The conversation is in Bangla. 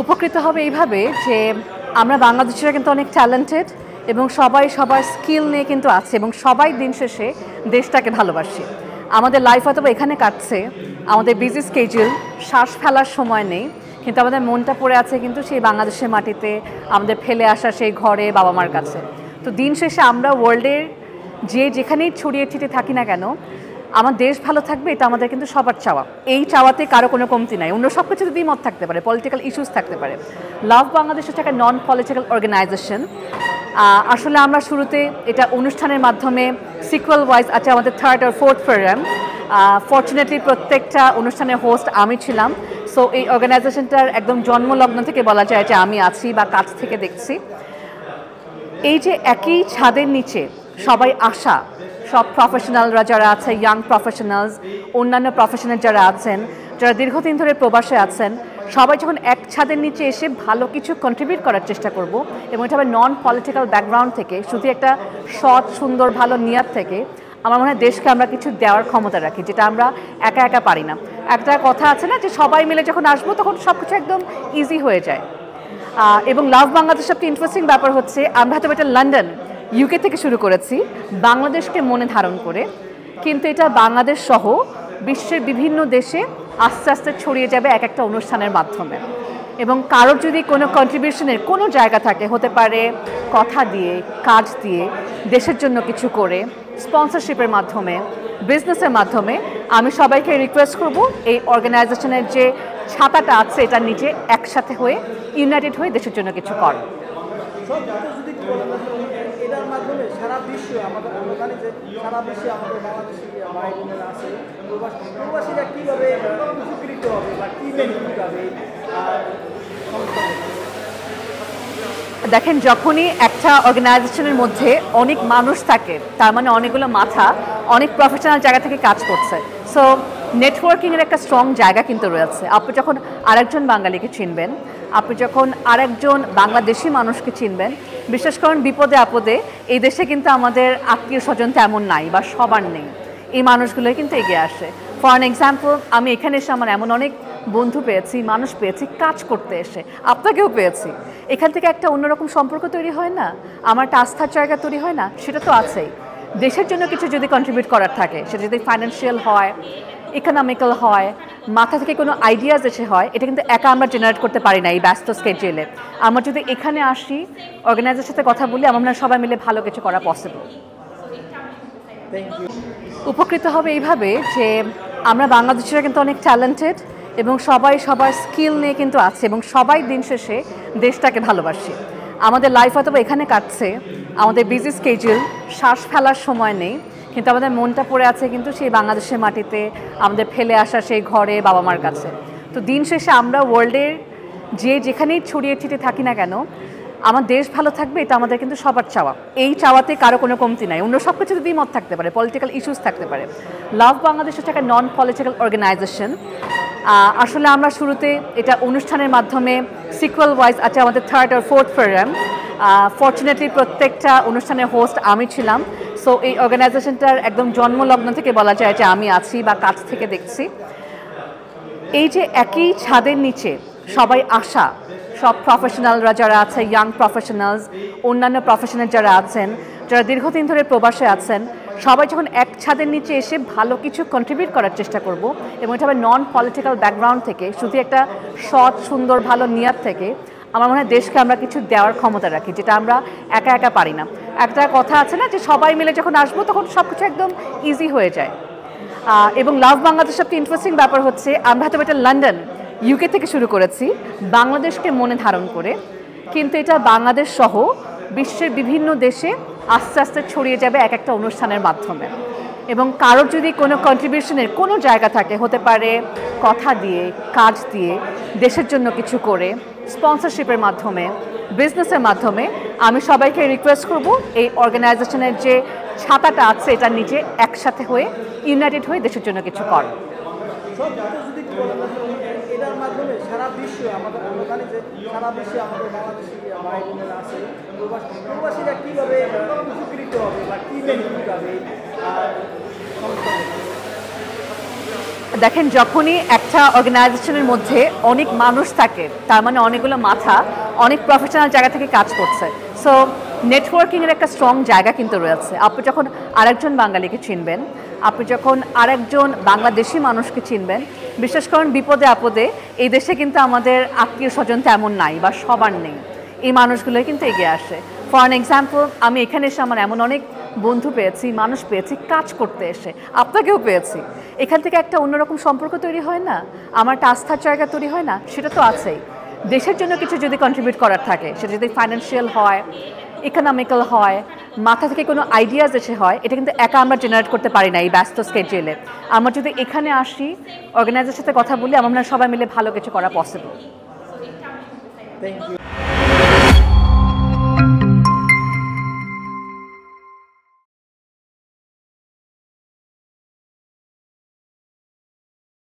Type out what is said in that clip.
উপকৃত হবে এইভাবে যে আমরা বাংলাদেশিরা কিন্তু অনেক ট্যালেন্টেড এবং সবাই সবার স্কিল নিয়ে কিন্তু আছে এবং সবাই দিন শেষে দেশটাকে ভালোবাসি। আমাদের লাইফ হয়তো এখানে কাটছে, আমাদের বিজি স্কেডিউল, শ্বাস ফেলার সময় নেই, কিন্তু আমাদের মনটা পড়ে আছে কিন্তু সেই বাংলাদেশের মাটিতে, আমাদের ফেলে আসা সেই ঘরে, বাবা মার কাছে। তো দিন শেষে আমরা ওয়ার্ল্ডের যেখানেই ছড়িয়ে ছিটিয়ে থাকি না কেন, আমার দেশ ভালো থাকবে, এটা আমাদের কিন্তু সবার চাওয়া। এই চাওয়াতে কারো কোনো কমতি নাই। অন্য সব কিছুতে দ্বিমত থাকতে পারে, পলিটিক্যাল ইস্যুস থাকতে পারে। লাভ বাংলাদেশ হচ্ছে একটা নন পলিটিক্যাল অর্গানাইজেশন। আসলে আমরা শুরুতে এটা অনুষ্ঠানের মাধ্যমে সিকুয়াল ওয়াইজ আছে আমাদের 3rd আর 4th প্রোগ্রাম। ফর্চুনেটলি প্রত্যেকটা অনুষ্ঠানের হোস্ট আমি ছিলাম। সো এই অর্গানাইজেশনটার একদম জন্মলগ্ন থেকে বলা যায় যে আমি আছি বা কাছ থেকে দেখছি। এই যে একই ছাদের নিচে সবাই আসা, সব প্রফেশনালরা যারা আছে, ইয়াং প্রফেশনালস, অন্যান্য প্রফেশনাল যারা আছেন, যারা দীর্ঘদিন ধরে প্রবাসে আছেন, সবাই যখন এক ছাদের নিচে এসে ভালো কিছু কন্ট্রিবিউট করার চেষ্টা করব এবং এটা হবে নন পলিটিক্যাল ব্যাকগ্রাউন্ড থেকে, শুধু একটা সৎ সুন্দর ভালো নিয়াত থেকে, আমার মনে হয় দেশকে আমরা কিছু দেওয়ার ক্ষমতা রাখি, যেটা আমরা একা একা পারি না। একটা কথা আছে না যে সবাই মিলে যখন আসবো তখন সব কিছু একদম ইজি হয়ে যায়। এবং লাভ বাংলাদেশ একটা ইন্টারেস্টিং ব্যাপার হচ্ছে, আমরা হয়তো এটা লন্ডন ইউকে থেকে শুরু করেছি বাংলাদেশকে মনে ধারণ করে, কিন্তু এটা বাংলাদেশ সহ বিশ্বের বিভিন্ন দেশে আস্তে আস্তে ছড়িয়ে যাবে এক একটা অনুষ্ঠানের মাধ্যমে। এবং কারোর যদি কোনো কন্ট্রিবিউশনের কোনো জায়গা থাকে, হতে পারে কথা দিয়ে, কাজ দিয়ে, দেশের জন্য কিছু করে, স্পন্সরশিপের মাধ্যমে, বিজনেসের মাধ্যমে, আমি সবাইকে রিকোয়েস্ট করব এই অর্গানাইজেশনের যে ছাতাটা আছে এটার নিচে একসাথে হয়ে ইউনাইটেড হয়ে দেশের জন্য কিছু কর। এটার মাধ্যমে সারা বিশ্বে আমাদের জানি যে সারা বিশ্বে আমাদের বাংলাদেশি ভাই বোনেরা আছে, প্রবাসীরা কীভাবে উপকৃত হবে বা কী বেনিফিট হবে। দেখেন, যখনই একটা অর্গানাইজেশনের মধ্যে অনেক মানুষ থাকে, তার মানে অনেকগুলো মাথা অনেক প্রফেশনাল জায়গা থেকে কাজ করছে। সো নেটওয়ার্কিংয়ের একটা স্ট্রং জায়গা কিন্তু রয়েছে। আপনি যখন আরেকজন বাঙালিকে চিনবেন, আপনি যখন আরেকজন বাংলাদেশি মানুষকে চিনবেন, বিশেষ করে বিপদে আপদে, এই দেশে কিন্তু আমাদের আত্মীয় স্বজন তেমন নাই বা সবার নেই, এই মানুষগুলোই কিন্তু এগিয়ে আসে। ফর অ্যান এক্সাম্পল, আমি এখানে এসে আমার এমন অনেক বন্ধু পেয়েছি, মানুষ পেয়েছি কাজ করতে এসে, আপনাকেও পেয়েছি। এখান থেকে একটা অন্যরকম সম্পর্ক তৈরি হয় না, আমার একটা আস্থার জায়গা তৈরি হয় না, সেটা তো আছেই। দেশের জন্য কিছু যদি কন্ট্রিবিউট করার থাকে, সেটা যদি ফাইন্যান্সিয়াল হয়, ইকোনমিক্যাল হয়, মাথা থেকে কোনো আইডিয়াস এসে হয়, এটা কিন্তু একা আমরা জেনারেট করতে পারি না এই ব্যস্ত স্কেডিউলে। আমরা যদি এখানে আসি, অর্গানাইজারের সাথে কথা বলি, আমরা সবাই মিলে ভালো কিছু করা পসিবল। উপকৃত হবে এইভাবে যে আমরা বাংলাদেশিরা কিন্তু অনেক ট্যালেন্টেড এবং সবাই সবার স্কিল নিয়ে কিন্তু আছে এবং সবাই দিন শেষে দেশটাকে ভালোবাসি। আমাদের লাইফ হয়তো এখানে কাটছে, আমাদের বিজি স্কেডিউল, শ্বাস ফেলার সময় নেই, কিন্তু আমাদের মনটা পড়ে আছে কিন্তু সেই বাংলাদেশের মাটিতে, আমাদের ফেলে আসা সেই ঘরে, বাবা মার কাছে। তো দিন শেষে আমরা ওয়ার্ল্ডের যেখানেই ছড়িয়ে ছিটিয়ে থাকি না কেন, আমার দেশ ভালো থাকবে, এটা আমাদের কিন্তু সবার চাওয়া। এই চাওয়াতে কারো কোনো কমতি নাই। অন্য সব কিছুতে দ্বিমত থাকতে পারে, পলিটিক্যাল ইস্যুস থাকতে পারে। লাভ বাংলাদেশ হচ্ছে একটা নন পলিটিক্যাল অর্গানাইজেশন। আসলে আমরা শুরুতে এটা অনুষ্ঠানের মাধ্যমে সিকুয়াল ওয়াইজ আছে আমাদের 3rd আর 4th প্রোগ্রাম। ফর্চুনেটলি প্রত্যেকটা অনুষ্ঠানের হোস্ট আমি ছিলাম। সো এই অর্গানাইজেশনটার একদম জন্মলগ্ন থেকে বলা যায় যে আমি আছি বা কাছ থেকে দেখছি। এই যে একই ছাদের নিচে সবাই আসা, সব প্রফেশনালরা যারা আছে, ইয়াং প্রফেশনালস, অন্যান্য প্রফেশনাল যারা আছেন, যারা দীর্ঘদিন ধরে প্রবাসে আছেন, সবাই যখন এক ছাদের নিচে এসে ভালো কিছু কন্ট্রিবিউট করার চেষ্টা করব এবং এটা হবে নন পলিটিক্যাল ব্যাকগ্রাউন্ড থেকে, শুধু একটা সৎ সুন্দর ভালো নিয়াত থেকে, আমার মনে হয় দেশকে আমরা কিছু দেওয়ার ক্ষমতা রাখি, যেটা আমরা একা একা পারি না। একটা কথা আছে না যে সবাই মিলে যখন আসবো তখন সব কিছু একদম ইজি হয়ে যায়। এবং লাভ বাংলাদেশ একটা ইন্টারেস্টিং ব্যাপার হচ্ছে, আমরা হয়তো এটা লন্ডন ইউকে থেকে শুরু করেছি বাংলাদেশকে মনে ধারণ করে, কিন্তু এটা বাংলাদেশ সহ বিশ্বের বিভিন্ন দেশে আস্তে আস্তে ছড়িয়ে যাবে এক একটা অনুষ্ঠানের মাধ্যমে। এবং কারোর যদি কোনো কন্ট্রিবিউশনের কোনো জায়গা থাকে, হতে পারে কথা দিয়ে, কাজ দিয়ে, দেশের জন্য কিছু করে, স্পন্সরশিপের মাধ্যমে, বিজনেসের মাধ্যমে, আমি সবাইকে রিকোয়েস্ট করব এই অর্গানাইজেশনের যে ছাতাটা আছে এটার নিচে একসাথে হয়ে ইউনাইটেড হয়ে দেশের জন্য কিছু কর। এটার মাধ্যমে সারা বিশ্বে আমাদের জানি যে সারা বিশ্বে আমাদের বাংলাদেশি ভাই বোনেরা আছে, প্রবাসীরা কীভাবে উপকৃত হবে বা কী বেনিফিট হবে। দেখেন যখনই একটা অর্গানাইজেশনের মধ্যে অনেক মানুষ থাকে তার মানে অনেকগুলো মাথা অনেক প্রফেশনাল জায়গা থেকে কাজ করছে। সো নেটওয়ার্কিংয়ের একটা স্ট্রং জায়গা কিন্তু রয়েছে। আপনি যখন আরেকজন বাঙালিকে চিনবেন, আপনি যখন আরেকজন বাংলাদেশি মানুষকে চিনবেন, বিশেষ করে বিপদে আপদে এই দেশে কিন্তু আমাদের আত্মীয় স্বজন তেমন নাই বা সবার নেই, এই মানুষগুলোই কিন্তু এগিয়ে আসে। ফর অ্যান এক্সাম্পল, আমি এখানে এসে আমার এমন অনেক বন্ধু পেয়েছি, মানুষ পেয়েছি কাজ করতে এসে, আপনাকেও পেয়েছি। এখান থেকে একটা অন্যরকম সম্পর্ক তৈরি হয় না, আমার একটা আস্থার জায়গা তৈরি হয় না, সেটা তো আছেই। দেশের জন্য কিছু যদি কন্ট্রিবিউট করার থাকে, সেটা যদি ফাইন্যান্সিয়াল হয়, ইকোনমিক্যাল হয়, মাথা থেকে কোনো আইডিয়াস এসে হয়, এটা কিন্তু একা আমরা জেনারেট করতে পারি না এই ব্যস্ত স্কেজুলে। আমরা যদি এখানে আসি, অর্গানাইজারের সাথে কথা বলি, আমরা সবাই মিলে ভালো কিছু করা পসিবল। Thank you.